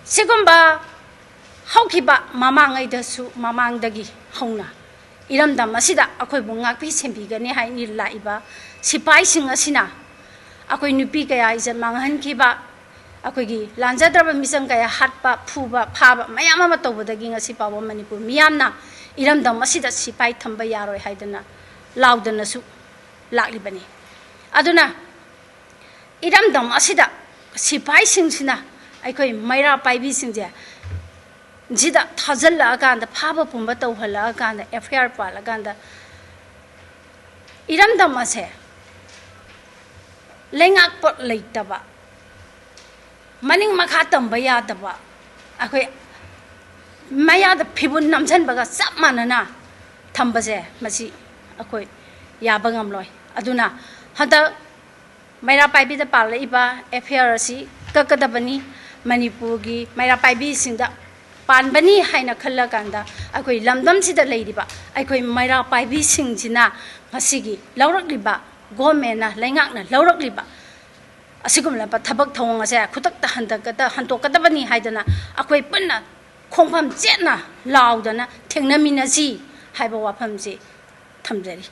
Sigumba haukiba mamangaidasu mamangdagi hauna iramdam asida akoi bungakpi sembigani haini laiba sipai sing asina akoi nupi kaya ijan manghan kiba akoi gi lanjadraba misang kaya hatpa phuba phaba mayam ama tobodagi ngasi pawa manipur miyamna iramdam asida sipai thamba yaroi haidana laudana su laklibani aduna iramdam asida sipai singsina aikoi maira paibi singje jida thajalla aganda phaba pumba tawhala aganda FIR pala aganda iramdam ase lengak pot leitaba maning makha tamba yadaba akoi mayada phibun namjan baga sap manana thambase masi akoi yaba ngamloi aduna hada maira paibi da pala iba FIR si kakadabani Manipur gi maira paibi singda panbani haina khalla kanda akoi lamdam sida leidiba akoi maira paibi singjina ngasigi laurakliba government laingakna laurakliba asigumla pa thabak thong ase khutak ta handakata hantokadabani haidana akoi punna khongpham chetna laudana thengnaminasi haiba wafamsi thamjari